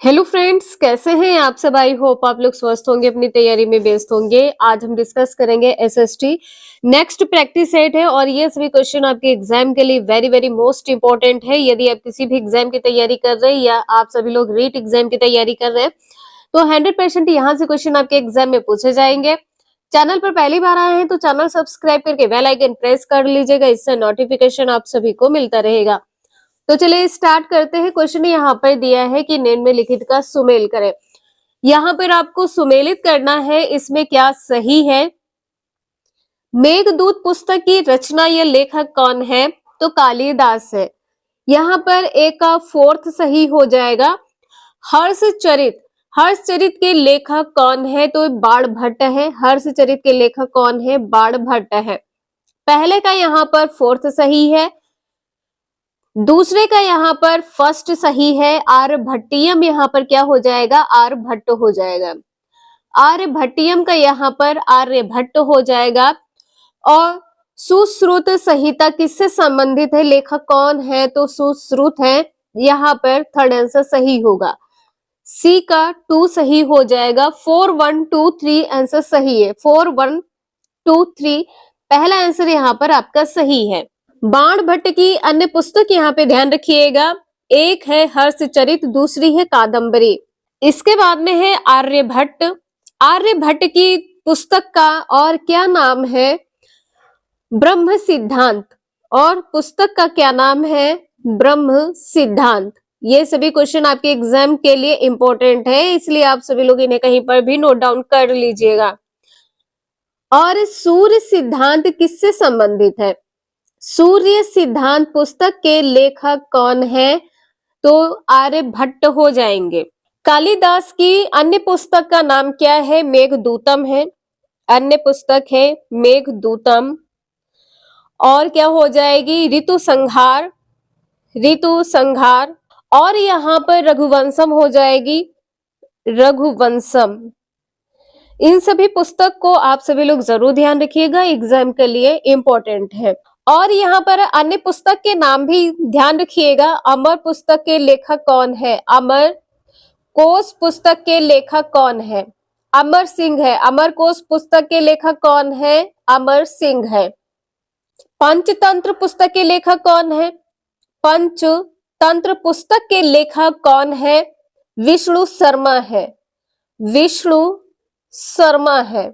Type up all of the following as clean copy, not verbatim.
Hello friends, कैसे हैं आप सब। आई होप आप लोग स्वस्थ होंगे, अपनी तैयारी में व्यस्त होंगे। आज हम डिस्कस करेंगे एसएसटी नेक्स्ट प्रैक्टिस सेट है और ये सभी क्वेश्चन आपके एग्जाम के लिए वेरी वेरी मोस्ट इंपॉर्टेंट है। यदि आप किसी भी एग्जाम की तैयारी कर रहे हैं या आप सभी लोग रीट एग्जाम की तैयारी कर रहे हैं तो 100% यहाँ से क्वेश्चन आपके एग्जाम में पूछे जाएंगे। चैनल पर पहली बार आए हैं तो चैनल सब्सक्राइब करके बेल आइकन प्रेस कर लीजिएगा, इससे नोटिफिकेशन आप सभी को मिलता रहेगा। तो चलिए स्टार्ट करते हैं। क्वेश्चन यहाँ पर दिया है कि निम्नलिखित का सुमेल करें। यहाँ पर आपको सुमेलित करना है, इसमें क्या सही है। मेघदूत पुस्तक की रचना या लेखक कौन है, तो कालिदास है। यहाँ पर एक का फोर्थ सही हो जाएगा। हर्षचरित, हर्षचरित के लेखक कौन है, तो बाणभट्ट है। हर्षचरित के लेखक कौन है, बाणभट्ट है। पहले का यहाँ पर फोर्थ सही है, दूसरे का यहाँ पर फर्स्ट सही है। आर्यभट्टियम यहाँ पर क्या हो जाएगा, आर्यभट्ट हो जाएगा। आर्यभट्टियम का यहाँ पर आर्यभट्ट हो जाएगा। और सुश्रुत संहिता किससे संबंधित है, लेखक कौन है, तो सुश्रुत है। यहाँ पर थर्ड आंसर सही होगा। सी का 2 सही हो जाएगा। 4 1 2 3 आंसर सही है। 4 1 2 3 पहला आंसर यहाँ पर आपका सही है। बाणभट्ट की अन्य पुस्तक यहाँ पे ध्यान रखिएगा, एक है हर्षचरित, दूसरी है कादम्बरी। इसके बाद में है आर्यभट्ट। आर्यभट्ट की पुस्तक का और क्या नाम है, ब्रह्म सिद्धांत। और पुस्तक का क्या नाम है, ब्रह्म सिद्धांत। ये सभी क्वेश्चन आपके एग्जाम के लिए इंपॉर्टेंट है, इसलिए आप सभी लोग इन्हें कहीं पर भी नोट डाउन कर लीजिएगा। और सूर्य सिद्धांत किससे संबंधित है, सूर्य सिद्धांत पुस्तक के लेखक कौन है, तो आर्यभट्ट हो जाएंगे। कालिदास की अन्य पुस्तक का नाम क्या है, मेघदूतम है। अन्य पुस्तक है मेघदूतम। और क्या हो जाएगी, ऋतु संहार, ऋतु संहार। और यहाँ पर रघुवंशम हो जाएगी, रघुवंशम। इन सभी पुस्तक को आप सभी लोग जरूर ध्यान रखिएगा, एग्जाम के लिए इंपॉर्टेंट है। और यहाँ पर अन्य पुस्तक के नाम भी ध्यान रखिएगा। अमर पुस्तक के लेखक कौन है, अमर कोश पुस्तक के लेखक कौन है, अमर सिंह है। अमर कोश पुस्तक के लेखक कौन है, अमर सिंह है। पंचतंत्र पुस्तक के लेखक कौन है, पंचतंत्र पुस्तक के लेखक कौन है, विष्णु शर्मा है। विष्णु शर्मा है।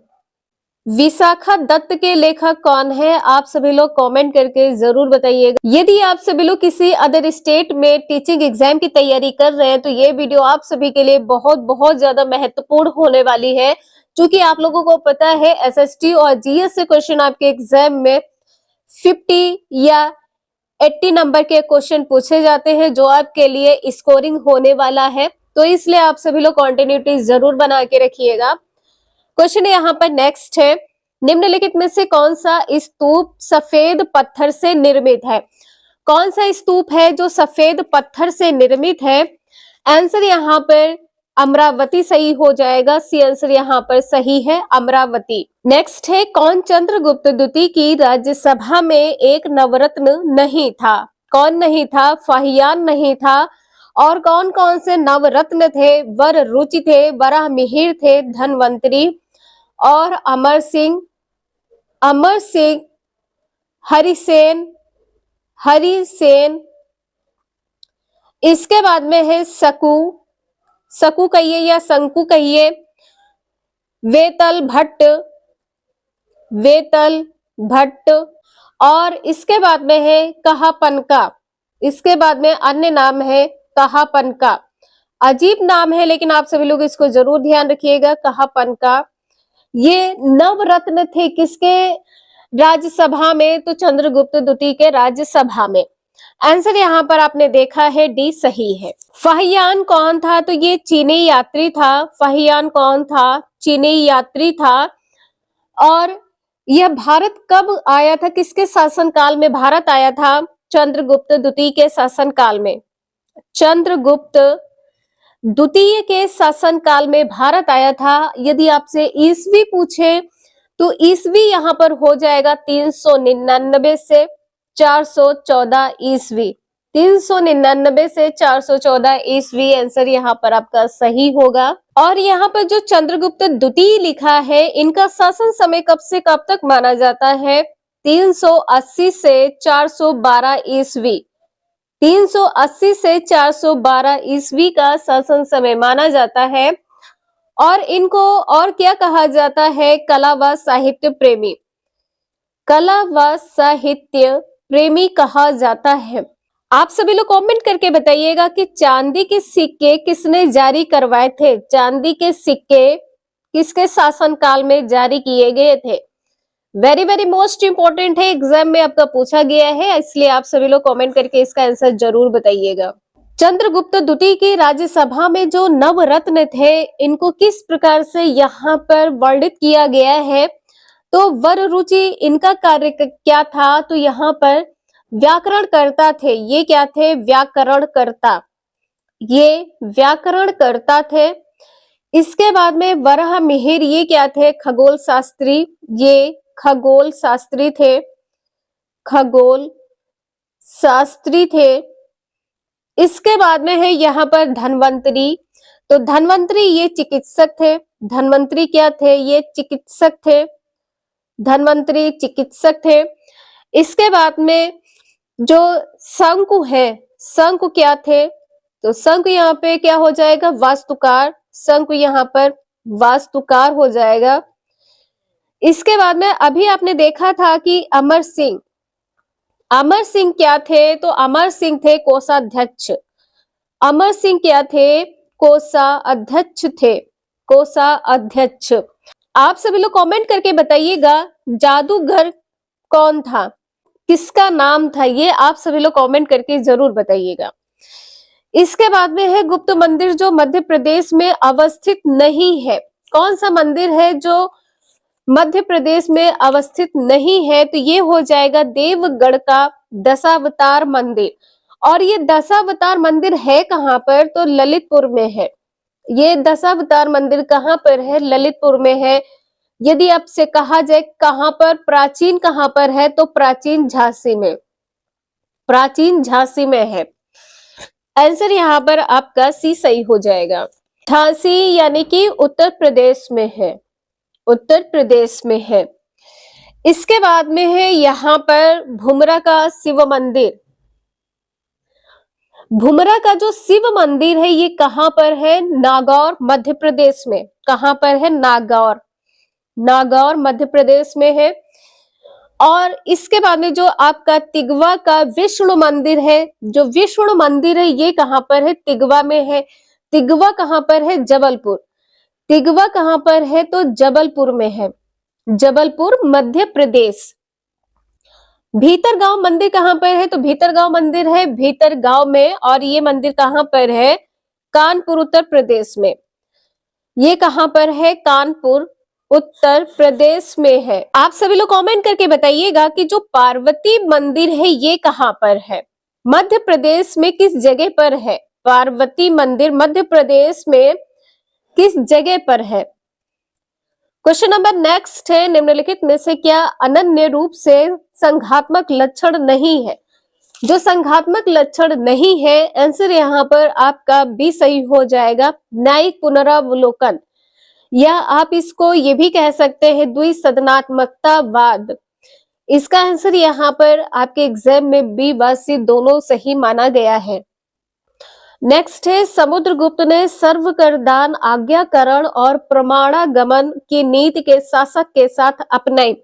विशाखा दत्त के लेखक कौन है, आप सभी लोग कमेंट करके जरूर बताइएगा। यदि आप सभी लोग किसी अदर स्टेट में टीचिंग एग्जाम की तैयारी कर रहे हैं तो ये वीडियो आप सभी के लिए बहुत बहुत ज्यादा महत्वपूर्ण होने वाली है, क्योंकि आप लोगों को पता है एसएसटी और जीएस से क्वेश्चन आपके एग्जाम में 50 या 80 नंबर के क्वेश्चन पूछे जाते हैं, जो आपके लिए स्कोरिंग होने वाला है। तो इसलिए आप सभी लोग कंटिन्यूटी जरूर बना के रखिएगा। क्वेश्चन यहाँ पर नेक्स्ट है, निम्नलिखित में से कौन सा स्तूप सफेद पत्थर से निर्मित है। कौन सा स्तूप है जो सफेद पत्थर से निर्मित है, आंसर यहाँ पर अमरावती सही हो जाएगा। सी आंसर यहाँ पर सही है, अमरावती। नेक्स्ट है, कौन चंद्रगुप्त द्वितीय की राज्यसभा में एक नवरत्न नहीं था। कौन नहीं था, फाहियान नहीं था। और कौन कौन से नवरत्न थे, वर रुचि थे, वराहमिहिर थे, धनवंतरी और अमर सिंह, अमर सिंह, हरिसेन, हरिसेन। इसके बाद में है सकू, सकू कहिए या शंकु कहिए, वेतल भट्ट, वेतल भट्ट। और इसके बाद में है कहापनका। इसके बाद में अन्य नाम है कहापनका। अजीब नाम है लेकिन आप सभी लोग इसको जरूर ध्यान रखिएगा, कहापनका। ये नवरत्न थे किसके राज्यसभा में, तो चंद्रगुप्त द्वितीय के राज्यसभा में। आंसर यहाँ पर आपने देखा है, डी सही है। फाहियान कौन था, तो ये चीनी यात्री था। फाहियान कौन था, चीनी यात्री था। और यह भारत कब आया था, किसके शासनकाल में भारत आया था, चंद्रगुप्त द्वितीय के शासनकाल में। चंद्रगुप्त द्वितीय के शासनकाल में भारत आया था। यदि आपसे ईस्वी पूछे तो ईस्वी यहाँ पर हो जाएगा 399 से 414 ईस्वी। 399 से 414 ईस्वी आंसर यहाँ पर आपका सही होगा। और यहाँ पर जो चंद्रगुप्त द्वितीय लिखा है, इनका शासन समय कब से कब तक माना जाता है? 380 से 412 ईस्वी। 380 से 412 ईस्वी का शासन समय माना जाता है। और इनको और क्या कहा जाता है? कला व साहित्य प्रेमी। कला व साहित्य प्रेमी कहा जाता है। आप सभी लोग कमेंट करके बताइएगा कि चांदी के सिक्के किसने जारी करवाए थे? चांदी के सिक्के किसके शासनकाल में जारी किए गए थे? वेरी वेरी मोस्ट इंपोर्टेंट है, एग्जाम में आपका पूछा गया है, इसलिए आप सभी लोग कमेंट करके इसका आंसर जरूर बताइएगा। चंद्रगुप्त द्वितीय की राज्यसभा में जो नवरत्न थे, इनको किस प्रकार से यहाँ पर वर्णित किया गया है? तो वर रुचि इनका कार्य क्या था? तो यहाँ पर व्याकरणकर्ता थे। ये क्या थे? व्याकरणकर्ता। ये व्याकरणकर्ता थे। इसके बाद में वराह मिहिर, ये क्या थे? खगोल शास्त्री। ये खगोल शास्त्री थे। खगोल शास्त्री थे। इसके बाद में है यहाँ पर धन्वंतरी। तो धन्वंतरी ये चिकित्सक थे। धन्वंतरी क्या थे? ये चिकित्सक थे। धन्वंतरी चिकित्सक थे। इसके बाद में जो शंकु है, शंकु क्या थे? तो शंकु यहाँ पे क्या हो जाएगा? वास्तुकार। शंकु यहाँ पर वास्तुकार हो जाएगा। इसके बाद में अभी आपने देखा था कि अमर सिंह, अमर सिंह क्या थे? तो अमर सिंह थे कोषाध्यक्ष। अमर सिंह क्या थे? कोषाध्यक्ष थे। कोषाध्यक्ष। आप सभी लोग कमेंट करके बताइएगा जादूगर कौन था, किसका नाम था? ये आप सभी लोग कमेंट करके जरूर बताइएगा। इसके बाद में है गुप्त मंदिर जो मध्य प्रदेश में अवस्थित नहीं है। कौन सा मंदिर है जो मध्य प्रदेश में अवस्थित नहीं है? तो ये हो जाएगा देवगढ़ का दशावतार मंदिर। और ये दशावतार मंदिर है कहाँ पर? तो ललितपुर में है। ये दशावतार मंदिर कहाँ पर है? ललितपुर में है। यदि आपसे कहा जाए कहाँ पर, प्राचीन कहाँ पर है? तो प्राचीन झांसी में। प्राचीन झांसी में है। आंसर यहाँ पर आपका सी सही हो जाएगा। झांसी यानी कि उत्तर प्रदेश में है। उत्तर प्रदेश में है। इसके बाद में है यहाँ पर भुमरा का शिव मंदिर। भुमरा का जो शिव मंदिर है ये कहाँ पर है? नागौर मध्य प्रदेश में। कहाँ पर है? नागौर। नागौर मध्य प्रदेश में है। और इसके बाद में जो आपका तिगवा का विष्णु मंदिर है, जो विष्णु मंदिर है ये कहाँ पर है? तिगवा में है। तिगवा कहाँ पर है? जबलपुर। तिगवा कहाँ पर है? तो जबलपुर में है। जबलपुर मध्य प्रदेश। भीतरगांव मंदिर कहाँ पर है? तो भीतरगांव मंदिर है भीतरगांव में। और ये मंदिर कहाँ पर है? कानपुर उत्तर प्रदेश में। ये कहाँ पर है? कानपुर उत्तर प्रदेश में है। आप सभी लोग कमेंट करके बताइएगा कि जो पार्वती मंदिर है ये कहाँ पर है? मध्य प्रदेश में किस जगह पर है? पार्वती मंदिर मध्य प्रदेश में किस जगह पर है? क्वेश्चन नंबर नेक्स्ट है, निम्नलिखित में से क्या अनन्य रूप से संघात्मक लक्षण नहीं है? जो संघात्मक लक्षण नहीं है, आंसर यहाँ पर आपका बी सही हो जाएगा। न्यायिक पुनरावलोकन, या आप इसको ये भी कह सकते हैं द्विसदनात्मकतावाद। इसका आंसर यहाँ पर आपके एग्जाम में बी व सी दोनों सही माना गया है। नेक्स्ट है, समुद्रगुप्त ने सर्व कर दान, आज्ञाकरण और प्रमाणागमन की नीति के शासक के साथ अपनाई।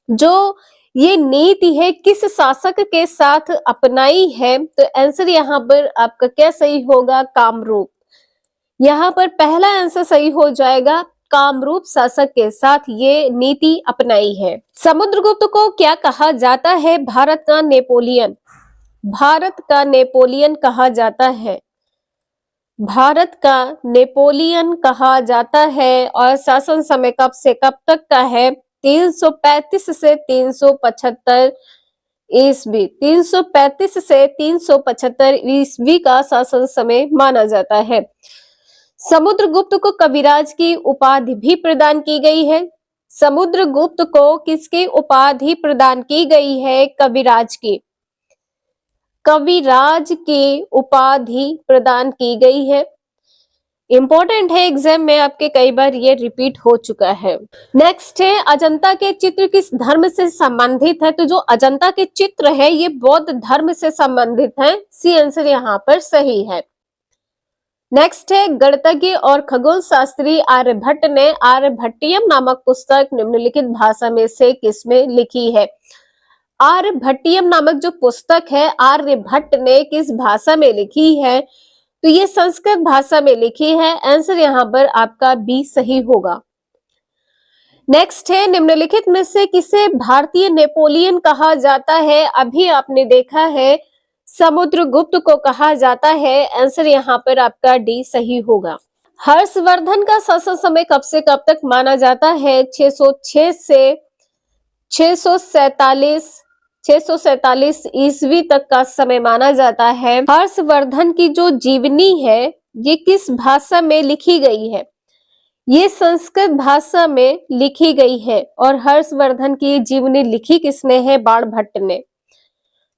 जो ये नीति है किस शासक के साथ अपनाई है? तो आंसर यहाँ पर आपका क्या सही होगा? कामरूप। यहाँ पर पहला आंसर सही हो जाएगा, कामरूप शासक के साथ ये नीति अपनाई है। समुद्रगुप्त को क्या कहा जाता है? भारत का नेपोलियन। भारत का नेपोलियन कहा जाता है। भारत का नेपोलियन कहा जाता है। और शासन समय कब से कब तक का है? 335 से 375 ईस्वी। 335 से 375 ईस्वी का शासन समय माना जाता है। समुद्रगुप्त को कविराज की उपाधि भी प्रदान की गई है। समुद्रगुप्त को किसकी उपाधि प्रदान की गई है? कविराज की। कविराज की उपाधि प्रदान की गई है। इंपॉर्टेंट है, एग्जाम में आपके कई बार ये रिपीट हो चुका है। नेक्स्ट है अजंता के चित्र किस धर्म से संबंधित है? तो जो अजंता के चित्र है ये बौद्ध धर्म से संबंधित है। सी आंसर यहाँ पर सही है। नेक्स्ट है गणितज्ञ और खगोल शास्त्री आर्यभट्ट ने आर्यभट्टियम नामक पुस्तक निम्नलिखित भाषा में से किसमें लिखी है? आर्यभट्टियम नामक जो पुस्तक है आर्यभट्ट ने किस भाषा में लिखी है? तो ये संस्कृत भाषा में लिखी है। आंसर यहाँ पर आपका बी सही होगा। नेक्स्ट है निम्नलिखित में से किसे भारतीय नेपोलियन कहा जाता है? अभी आपने देखा है समुद्रगुप्त को कहा जाता है। आंसर यहाँ पर आपका डी सही होगा। हर्षवर्धन का शासन समय कब से कब तक माना जाता है? 606 से 647 ईस्वी तक का समय माना जाता है। हर्षवर्धन की जो जीवनी है ये किस भाषा में लिखी गई है? ये संस्कृत भाषा में लिखी गई है। और हर्षवर्धन की जीवनी लिखी किसने है? बाणभट्ट ने।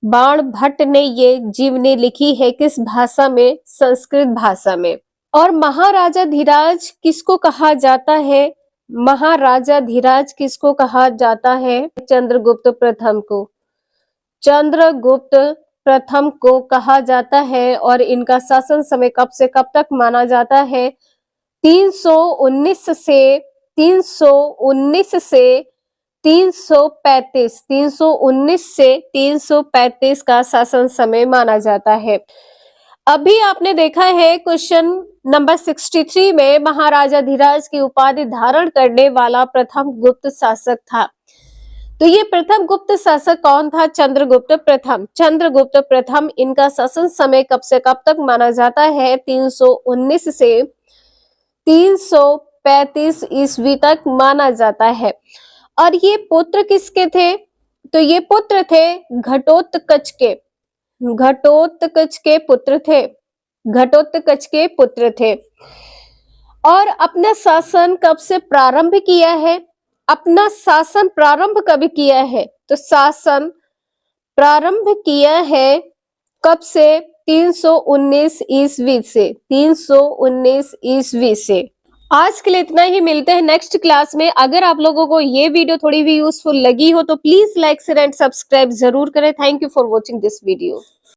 बाणभट्ट ने ये जीवनी लिखी है किस भाषा में? संस्कृत भाषा में। और महाराजा धीराज किसको कहा जाता है? महाराजा धीराज किसको कहा जाता है? चंद्रगुप्त प्रथम को। चंद्रगुप्त प्रथम को कहा जाता है। और इनका शासन समय कब से कब तक माना जाता है? 319 से 335 का शासन समय माना जाता है। अभी आपने देखा है क्वेश्चन नंबर 63 में महाराजा धीराज की उपाधि धारण करने वाला प्रथम गुप्त शासक था। तो ये प्रथम गुप्त शासक कौन था? चंद्रगुप्त प्रथम। चंद्रगुप्त प्रथम इनका शासन समय कब से कब तक माना जाता है? 319 से 335 ईस्वी तक माना जाता है। और ये पुत्र किसके थे? तो ये पुत्र थे घटोत्कच के। घटोत्कच के पुत्र थे। घटोत्कच के पुत्र थे। और अपना शासन कब से प्रारंभ किया है? अपना शासन प्रारंभ कब किया है? तो शासन प्रारंभ किया है कब से? 319 ईस्वी से। 319 ईस्वी से। आज के लिए इतना ही। मिलते हैं नेक्स्ट क्लास में। अगर आप लोगों को ये वीडियो थोड़ी भी यूजफुल लगी हो तो please like share and subscribe जरूर करें। Thank you for watching this video.